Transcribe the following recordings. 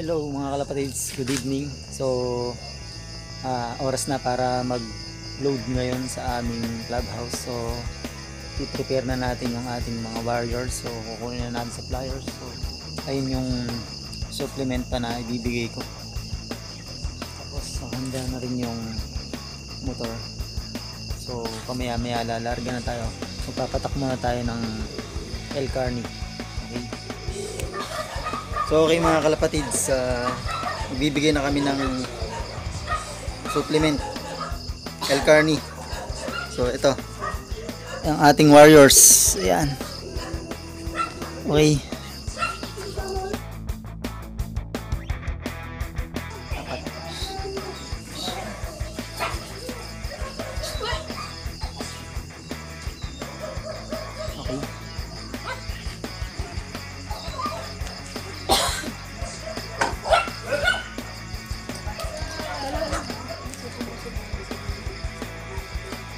Hello mga kalapatids, good evening. So oras na para mag-load ngayon sa aming clubhouse. So i-prepare na natin yung ating mga warriors. So kukunin na natin sa flyers. So ayun yung supplement pa na ibibigay ko. Tapos handa na rin yung motor. So pamaya maya lalarga na tayo. Magpapatak muna tayo ng El Carni. Okay. So okay mga kalapatids, magbibigay na kami ng supplement El Carni. So ito ang ating warriors. Ayan. Okay.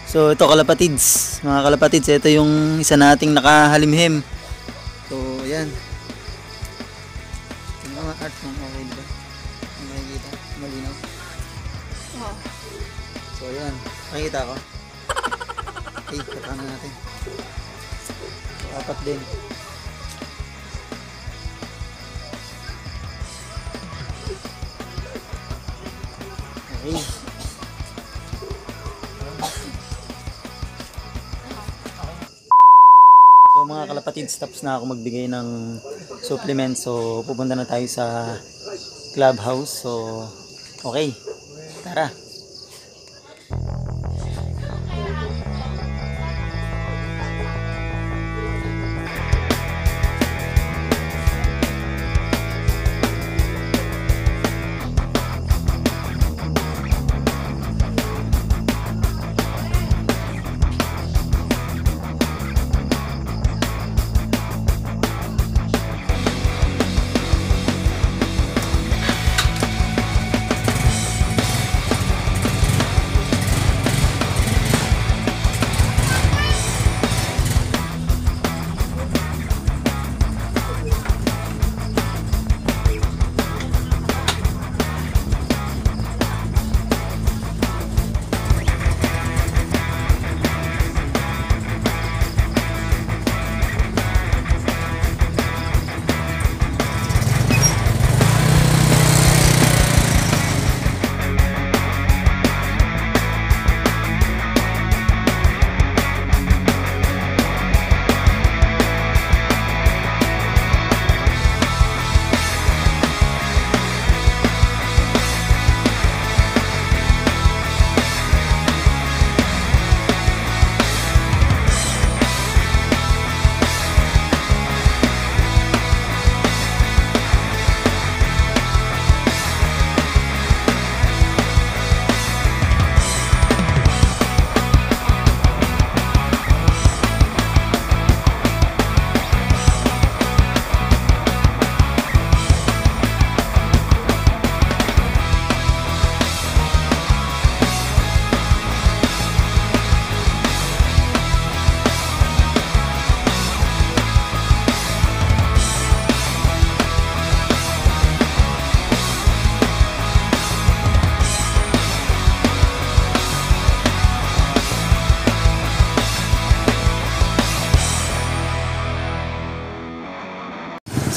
So ito kalapatids, mga kalapatids, ito yung isa nating nakahalimhim. So ayan. Yung mga art ng okay ba? Makikita, malinaw. So ayan, makikita ko. Okay, patahan natin. So apat din. Okay. So mga kalapatids, tapos na ako magbigay ng supplement. So pupunta na tayo sa clubhouse. So okay, tara.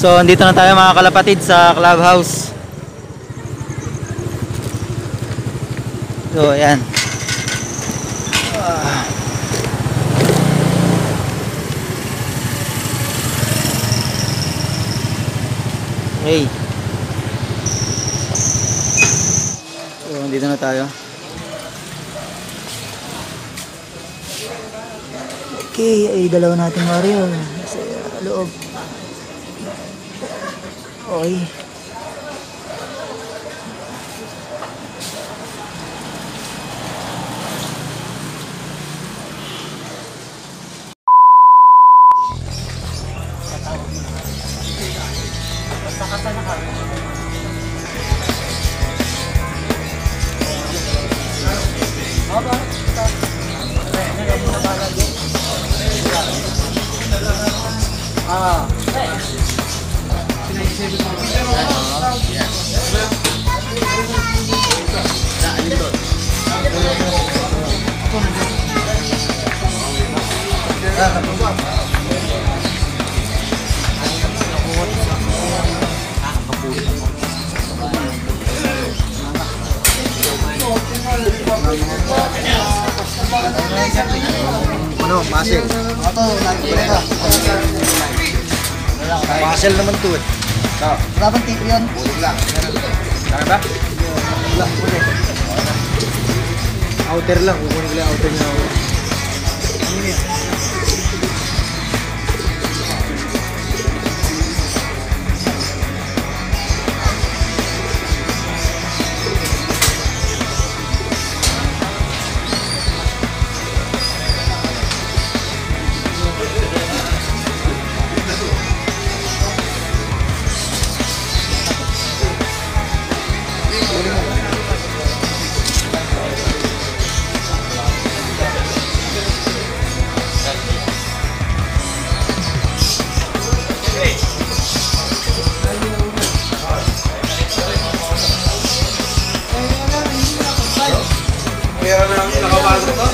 So andito na tayo mga kalapatid sa clubhouse. So ayan. Okay. So andito na tayo. Okay, ay dalawa nating warrior sa loob. Okay. Ah. Ano, muscle. Ito, lagi ko muscle naman to eh. Wala bang tip yun? Bulig lang. Kaya ba? Wala, bulig. Outer lang, kukunin ko lang outer niya. Ano yun? Meron na lang nakapasok to.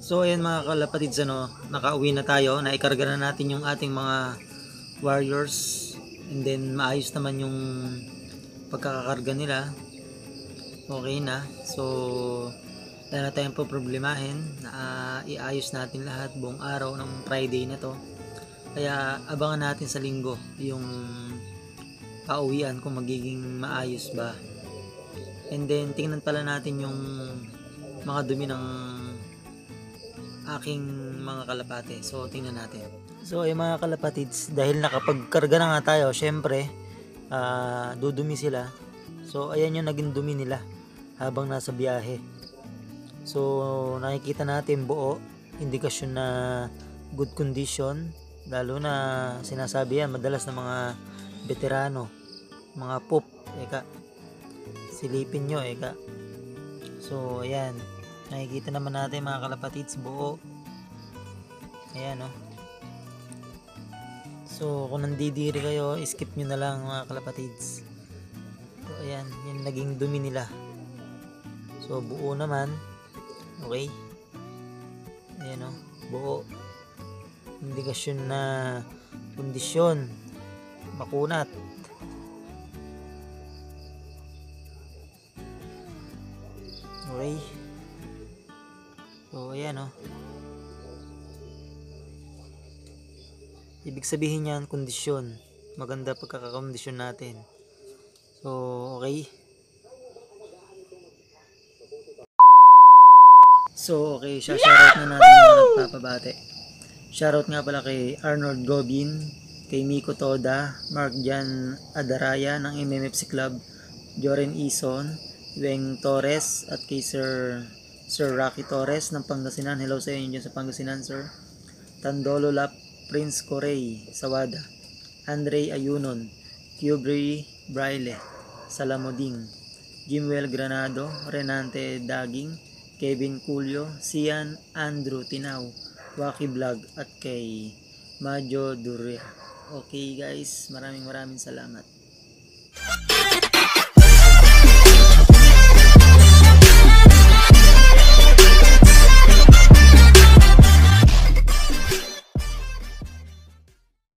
So ayan mga kalapatids, nakauwi na tayo, naikarga na natin yung ating mga warriors, and then maayos naman yung pagkakakarga nila, okay na. So wala na tayong problemahin, iayos natin lahat buong araw ng Friday na to, kaya abangan natin sa linggo yung pauwian kung magiging maayos ba. And then tingnan pala natin yung mga dumi ng aking mga kalapate. So tingnan natin. So ay mga kalapatids, dahil nakapagkarga na nga tayo, syempre dudumi sila. So ayan yung naging dumi nila habang nasa biyahe. So nakikita natin buo, indikasyon na good condition, lalo na sinasabi yan madalas ng mga veterano, mga pop, silipin nyo, So ayan, nakikita naman natin mga kalapatids, buo. Ayan, So kung nandidiri kayo, skip nyo na lang mga kalapatids. So ayan, yung naging dumi nila. So buo naman. Okay. Ayan, buo. Indikasyon na kondisyon, makunat. Okay. So ayan, ibig sabihin yan, kondisyon. Maganda pagkakakondisyon natin. So okay. So okay, shoutout na natin yung nagpapabate. Shoutout nga pala kay Arnold Gobin, kay Miko Toda, Mark Jan Adaraya ng MMFC Club, Joren Ison, Weng Torres, at kay Sir Rocky Torres ng Pangasinan. Hello sa inyo dyan sa Pangasinan, sir. Tandolo Lap, Prince Corey, Sawada, Andre Ayunon, Cubri Braille, Salamoding, Jimwell Granado, Renante Daging, Kevin Culio, Sian Andrew Tinaw, Waki Vlog, at kay Majo Duria. Okay guys, maraming salamat.